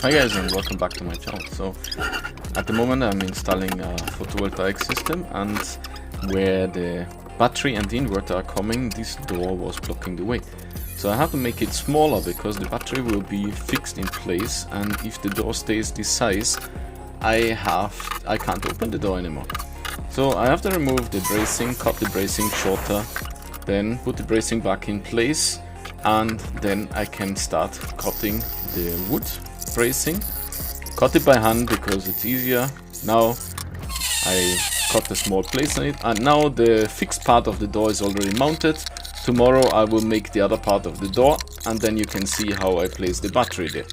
Hi guys and welcome back to my channel. So at the moment I'm installing a photovoltaic system, and where the battery and the inverter are coming, this door was blocking the way. So I have to make it smaller because the battery will be fixed in place, and if the door stays this size I can't open the door anymore. So I have to remove the bracing, cut the bracing shorter, then put the bracing back in place, and then I can start cutting the wood bracing. Cut it by hand because it's easier. Now I cut a small place on it, and now the fixed part of the door is already mounted. Tomorrow I will make the other part of the door, and then you can see how I place the battery there.